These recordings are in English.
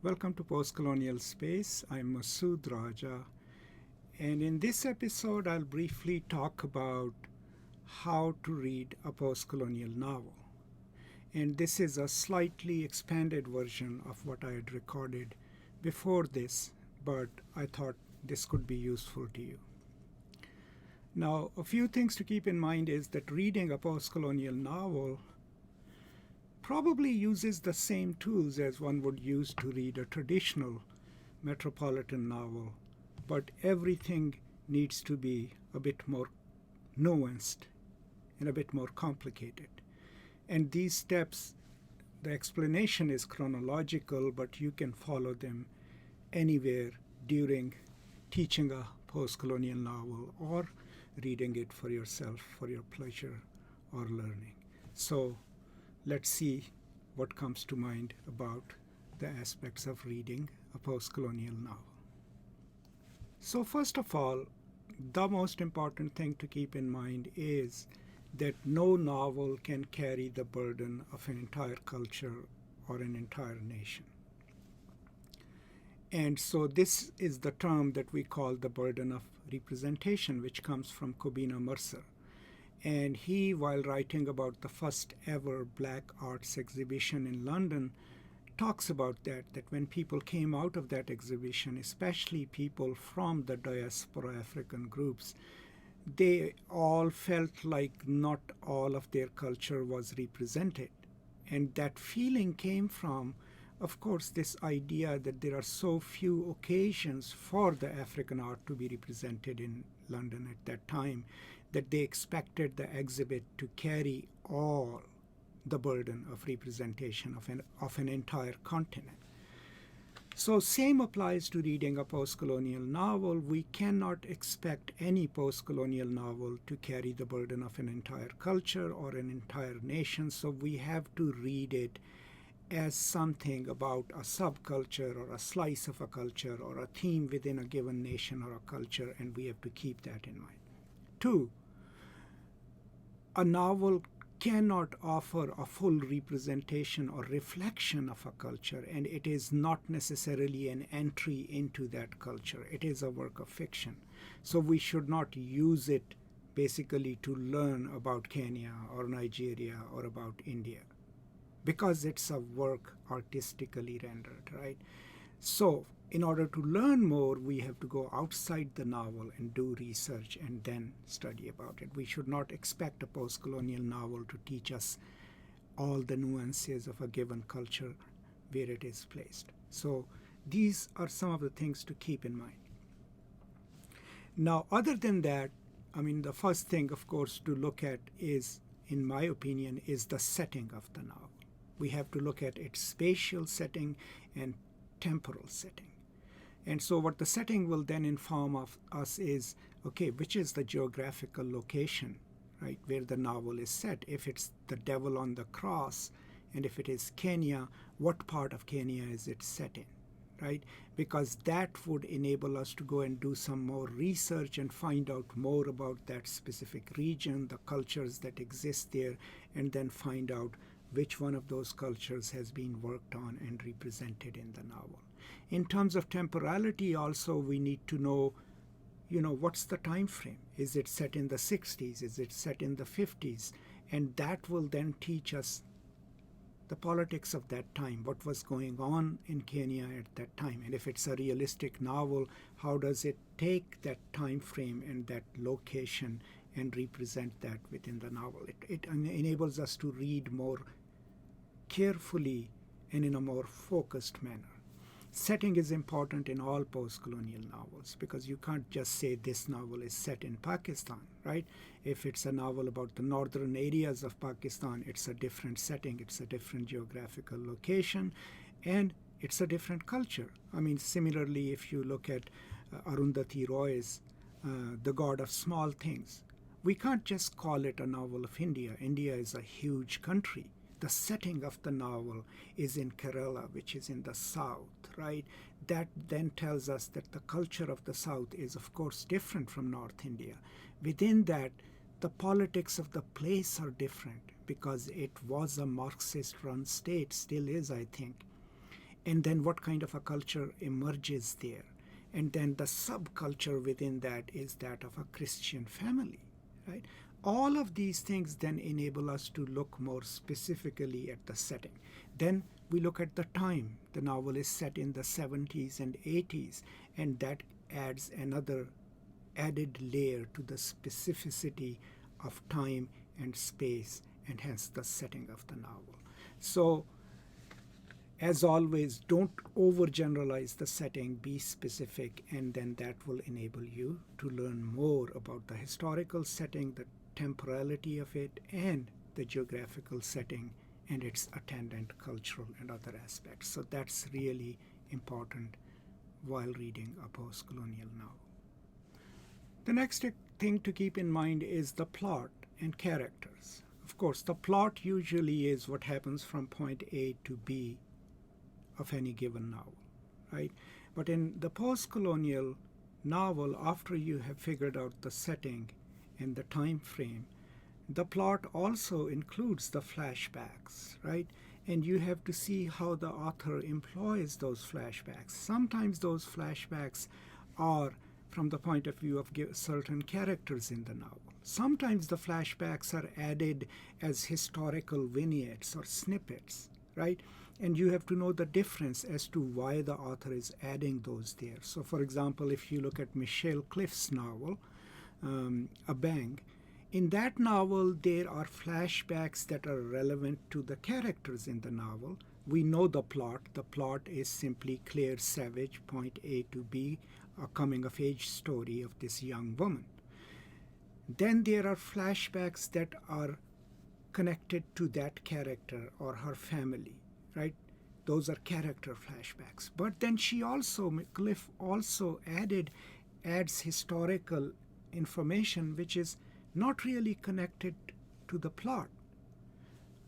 Welcome to Postcolonial Space. I'm Masood Raja, and in this episode, I'll briefly talk about how to read a postcolonial novel. And this is a slightly expanded version of what I had recorded before this, but I thought this could be useful to you. Now, a few things to keep in mind is that reading a postcolonial novel probably uses the same tools as one would use to read a traditional metropolitan novel, but everything needs to be a bit more nuanced and a bit more complicated. And these steps, the explanation is chronological, but you can follow them anywhere during teaching a postcolonial novel or reading it for yourself for your pleasure or learning. So let's see what comes to mind about the aspects of reading a postcolonial novel. So first of all, the most important thing to keep in mind is that no novel can carry the burden of an entire culture or an entire nation. And so this is the term that we call the burden of representation, which comes from Kobina Mercer. And he, while writing about the first ever Black Arts exhibition in London, talks about that when people came out of that exhibition, especially people from the diaspora African groups, they all felt like not all of their culture was represented. And that feeling came from, of course, this idea that there are so few occasions for the African art to be represented in London at that time, that they expected the exhibit to carry all the burden of representation of an entire continent. So same applies to reading a postcolonial novel. We cannot expect any postcolonial novel to carry the burden of an entire culture or an entire nation, so we have to read it as something about a subculture or a slice of a culture or a theme within a given nation or a culture, and we have to keep that in mind. 2, a novel cannot offer a full representation or reflection of a culture, and it is not necessarily an entry into that culture. It is a work of fiction. So we should not use it basically to learn about Kenya or Nigeria or about India, because it's a work artistically rendered, right? So in order to learn more, we have to go outside the novel and do research and then study about it. We should not expect a postcolonial novel to teach us all the nuances of a given culture where it is placed. So these are some of the things to keep in mind. Now, other than that, the first thing, of course, to look at is, in my opinion, is the setting of the novel. We have to look at its spatial setting and temporal setting. And so what the setting will then inform of us is, okay, which is the geographical location, right, where the novel is set? If it's the devil on the cross, and if it is Kenya, what part of Kenya is it set in, right? Because that would enable us to go and do some more research and find out more about that specific region, the cultures that exist there, and then find out which one of those cultures has been worked on and represented in the novel. In terms of temporality also, we need to know, what's the time frame? Is it set in the 60s? Is it set in the 50s? And that will then teach us the politics of that time, what was going on in Kenya at that time. And if it's a realistic novel, how does it take that time frame and that location and represent that within the novel? It enables us to read more carefully and in a more focused manner. Setting is important in all postcolonial novels, because you can't just say this novel is set in Pakistan, right? If it's a novel about the northern areas of Pakistan, it's a different setting, it's a different geographical location, and it's a different culture. Similarly, if you look at Arundhati Roy's The God of Small Things, we can't just call it a novel of India. India is a huge country. The setting of the novel is in Kerala, which is in the south, right? That then tells us that the culture of the south is, of course, different from North India. Within that, the politics of the place are different because it was a Marxist-run state, still is, I think. and then what kind of a culture emerges there. And then the subculture within that is that of a Christian family, right? All of these things then enable us to look more specifically at the setting. Then we look at the time. The novel is set in the 70s and 80s, and that adds another added layer to the specificity of time and space, and hence the setting of the novel. So, as always, don't overgeneralize the setting, be specific, and then that will enable you to learn more about the historical setting, the temporality of it, and the geographical setting and its attendant cultural and other aspects. So that's really important while reading a post-colonial novel. The next thing to keep in mind is the plot and characters. Of course, the plot usually is what happens from point A to B of any given novel, right? But in the post-colonial novel, after you have figured out the setting and the time frame, the plot also includes the flashbacks, right? And you have to see how the author employs those flashbacks. Sometimes those flashbacks are from the point of view of certain characters in the novel. Sometimes the flashbacks are added as historical vignettes or snippets, right? And you have to know the difference as to why the author is adding those there. So, for example, if you look at Michelle Cliff's novel, A Bang, in that novel, there are flashbacks that are relevant to the characters in the novel. We know the plot. The plot is simply Claire Savage, point A to B, a coming-of-age story of this young woman. Then there are flashbacks that are connected to that character or her family, right? Those are character flashbacks. But then Cliff also adds historical information which is not really connected to the plot,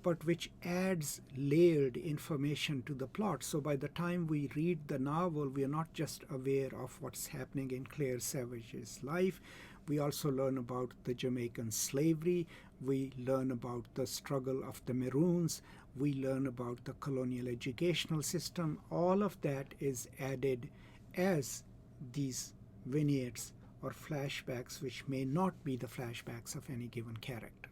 but which adds layered information to the plot. So by the time we read the novel, we are not just aware of what's happening in Claire Savage's life. We also learn about the Jamaican slavery. We learn about the struggle of the Maroons. We learn about the colonial educational system. All of that is added as these vignettes or flashbacks, which may not be the flashbacks of any given character.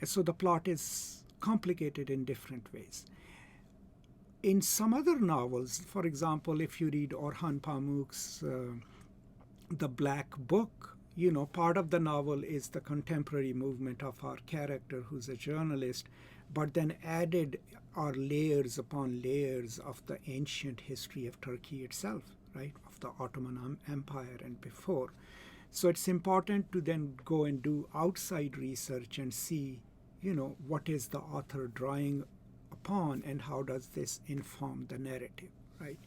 So the plot is complicated in different ways. In some other novels, for example, if you read Orhan Pamuk's The Black Book, part of the novel is the contemporary movement of our character, who's a journalist, but then added are layers upon layers of the ancient history of Turkey itself, right, of the Ottoman Empire and before. So it's important to then go and do outside research and see, what is the author drawing upon and how does this inform the narrative, right?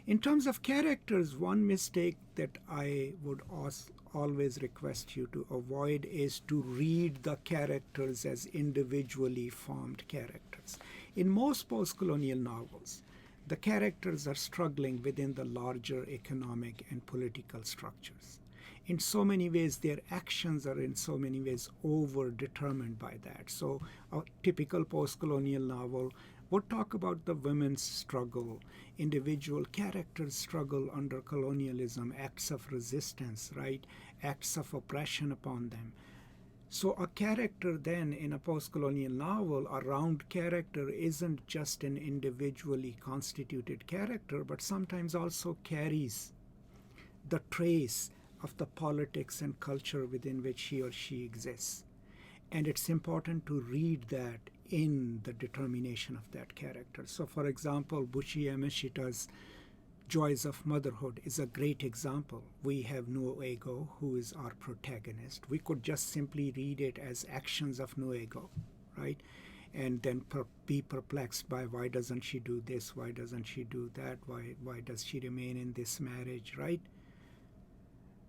In terms of characters, one mistake that I would always request you to avoid is to read the characters as individually formed characters. In most post-colonial novels, the characters are struggling within the larger economic and political structures. In so many ways, their actions are in so many ways over-determined by that. So a typical post-colonial novel would talk about the women's struggle, individual characters' struggle under colonialism, acts of resistance, right? Acts of oppression upon them. So a character then in a post-colonial novel, a round character, isn't just an individually constituted character, but sometimes also carries the trace of the politics and culture within which he or she exists. And it's important to read that in the determination of that character. So, for example, Bushi Yamashita's Joys of Motherhood is a great example. We have Nuego, who is our protagonist. We could just simply read it as actions of Nuego, right? And then be perplexed by why doesn't she do this, why doesn't she do that, why does she remain in this marriage, right?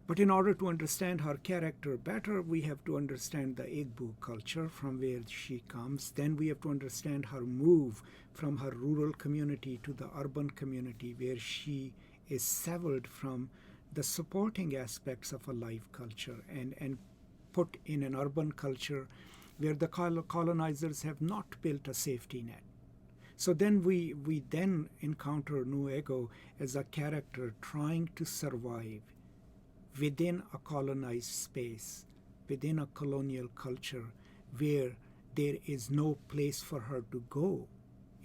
But in order to understand her character better, we have to understand the Igbo culture from where she comes. Then we have to understand her move from her rural community to the urban community, where she is severed from the supporting aspects of a live culture and put in an urban culture where the colonizers have not built a safety net. So then we then encounter Nuego as a character trying to survive within a colonized space, within a colonial culture, where there is no place for her to go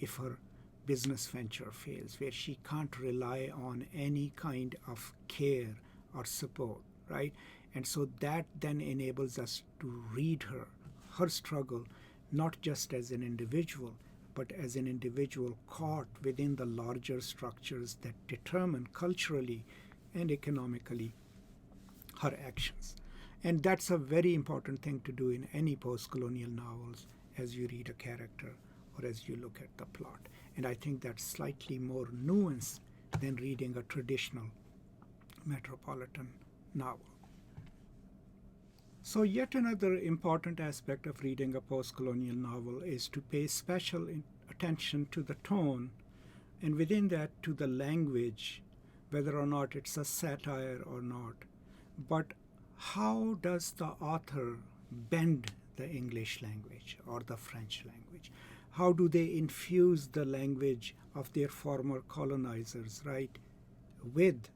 if her business venture fails, where she can't rely on any kind of care or support, right? And so that then enables us to read her struggle, not just as an individual, but as an individual caught within the larger structures that determine culturally and economically her actions. And that's a very important thing to do in any post-colonial novels as you read a character or as you look at the plot. And I think that's slightly more nuanced than reading a traditional metropolitan novel. So yet another important aspect of reading a post-colonial novel is to pay special attention to the tone, and within that to the language, whether or not it's a satire or not. But how does the author bend the English language or the French language? How do they infuse the language of their former colonizers, right, with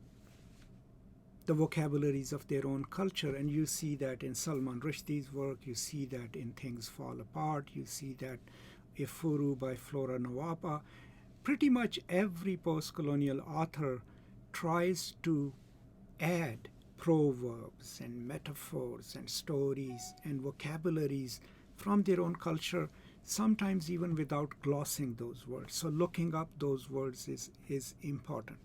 the vocabularies of their own culture? And you see that in Salman Rushdie's work, you see that in Things Fall Apart, you see that Ifuru by Flora Nawapa. Pretty much every post-colonial author tries to add proverbs and metaphors and stories and vocabularies from their own culture, sometimes even without glossing those words. So looking up those words is important.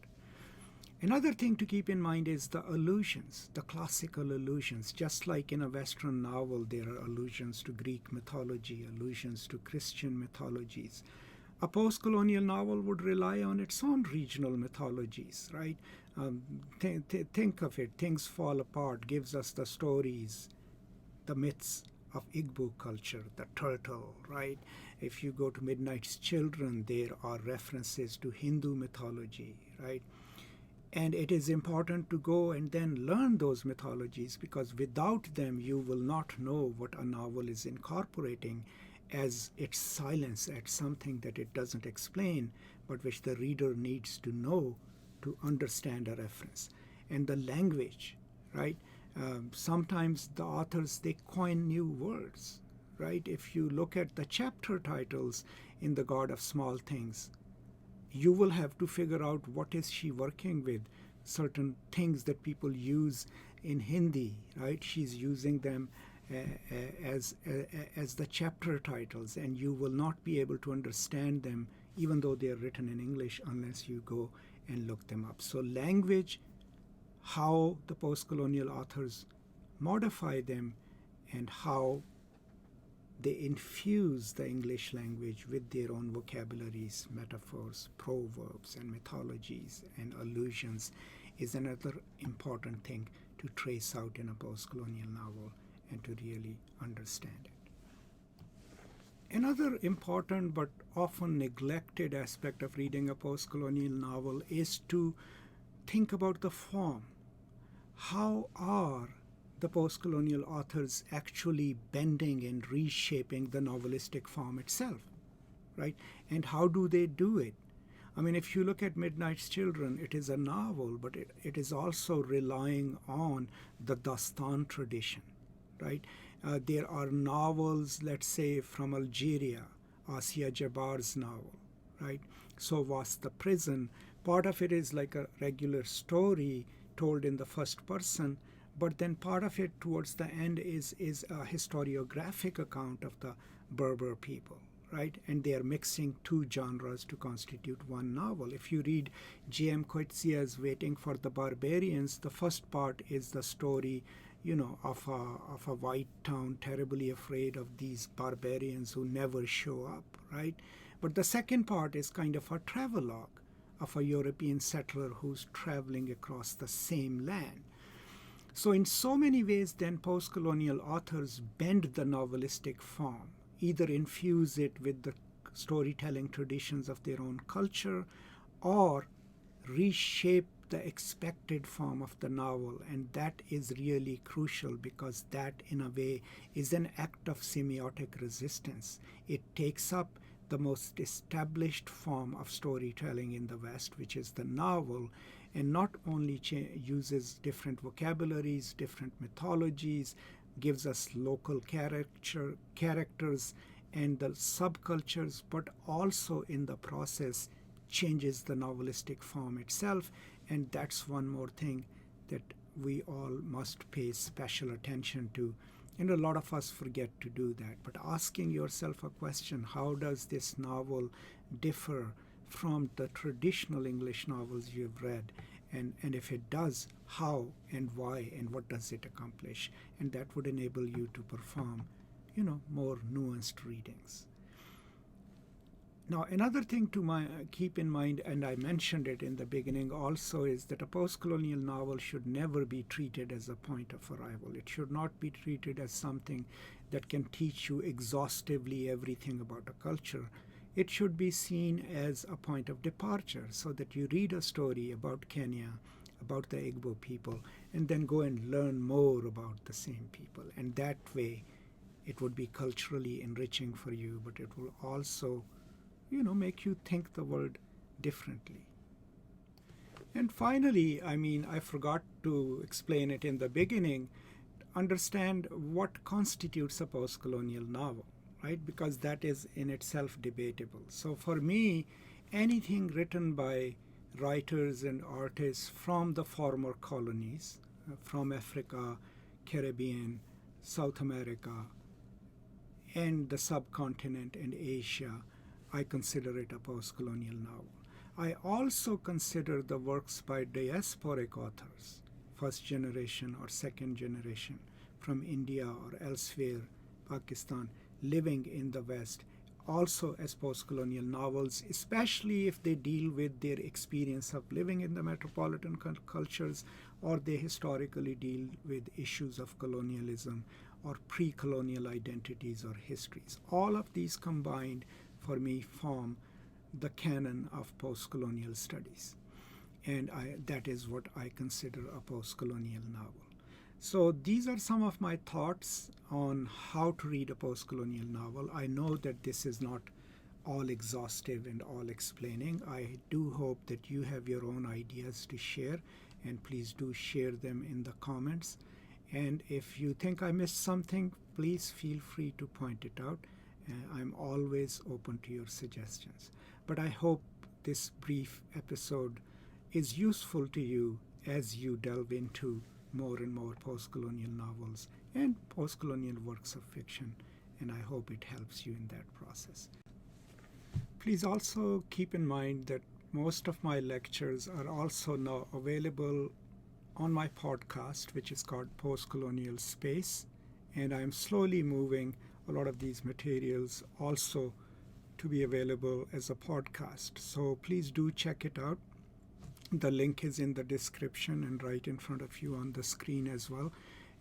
Another thing to keep in mind is the allusions, the classical allusions. Just like in a Western novel, there are allusions to Greek mythology, allusions to Christian mythologies. A post-colonial novel would rely on its own regional mythologies, right? Think of it. Things Fall Apart gives us the stories, the myths of Igbo culture, the turtle, right? If you go to Midnight's Children, there are references to Hindu mythology, right? And it is important to go and then learn those mythologies, because without them you will not know what a novel is incorporating as its silence at something that it doesn't explain, but which the reader needs to know to understand a reference. And the language, right? Sometimes the authors, they coin new words, right? If you look at the chapter titles in The God of Small Things, you will have to figure out what is she working with. Certain things that people use in Hindi, right? She's using them as the chapter titles, and you will not be able to understand them even though they are written in English unless you go and look them up. So language, how the post-colonial authors modify them, and how they infuse the English language with their own vocabularies, metaphors, proverbs, and mythologies and allusions is another important thing to trace out in a post-colonial novel and to really understand it. Another important but often neglected aspect of reading a post-colonial novel is to think about the form. How are the post-colonial authors actually bending and reshaping the novelistic form itself, right? And how do they do it? I mean, if you look at Midnight's Children, it is a novel, but it is also relying on the Dastan tradition, right? There are novels, let's say, from Algeria, Asiya Jabar's novel, right? So Was the Prison. Part of it is like a regular story told in the first person, but then part of it towards the end is a historiographic account of the Berber people, right? And they are mixing two genres to constitute one novel. If you read G.M. Coetzee's Waiting for the Barbarians, the first part is the story, of a white town terribly afraid of these barbarians who never show up, right? But the second part is kind of a travelogue of a European settler who's traveling across the same land. So in so many ways, then, post-colonial authors bend the novelistic form, either infuse it with the storytelling traditions of their own culture, or reshape the expected form of the novel. And that is really crucial, because that, in a way, is an act of semiotic resistance. It takes up the most established form of storytelling in the West, which is the novel, and not only uses different vocabularies, different mythologies, gives us local characters and the subcultures, but also in the process changes the novelistic form itself. And that's one more thing that we all must pay special attention to. And a lot of us forget to do that. But asking yourself a question, how does this novel differ from the traditional English novels you've read? And if it does, how and why and what does it accomplish? And that would enable you to perform, more nuanced readings. Now, another thing to keep in mind, and I mentioned it in the beginning also, is that a post-colonial novel should never be treated as a point of arrival. It should not be treated as something that can teach you exhaustively everything about a culture. It should be seen as a point of departure, so that you read a story about Kenya, about the Igbo people, and then go and learn more about the same people. And that way, it would be culturally enriching for you, but it will also make you think the world differently. And finally, I forgot to explain it in the beginning, understand what constitutes a post-colonial novel, right? Because that is in itself debatable. So for me, anything written by writers and artists from the former colonies, from Africa, Caribbean, South America, and the subcontinent and Asia, I consider it a post-colonial novel. I also consider the works by diasporic authors, first generation or second generation, from India or elsewhere, Pakistan, living in the West, also as post-colonial novels, especially if they deal with their experience of living in the metropolitan cultures, or they historically deal with issues of colonialism or pre-colonial identities or histories. All of these combined, for me, form the canon of post-colonial studies. And that is what I consider a post-colonial novel. So these are some of my thoughts on how to read a post-colonial novel. I know that this is not all exhaustive and all explaining. I do hope that you have your own ideas to share, and please do share them in the comments. And if you think I missed something, please feel free to point it out. I'm always open to your suggestions. But I hope this brief episode is useful to you as you delve into more and more post-colonial novels and post-colonial works of fiction, and I hope it helps you in that process. Please also keep in mind that most of my lectures are also now available on my podcast, which is called Postcolonial Space, and I'm slowly moving a lot of these materials also to be available as a podcast. So please do check it out. The link is in the description and right in front of you on the screen as well.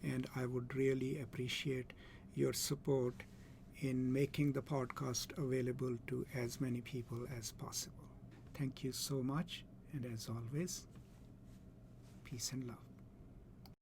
And I would really appreciate your support in making the podcast available to as many people as possible. Thank you so much. And as always, peace and love.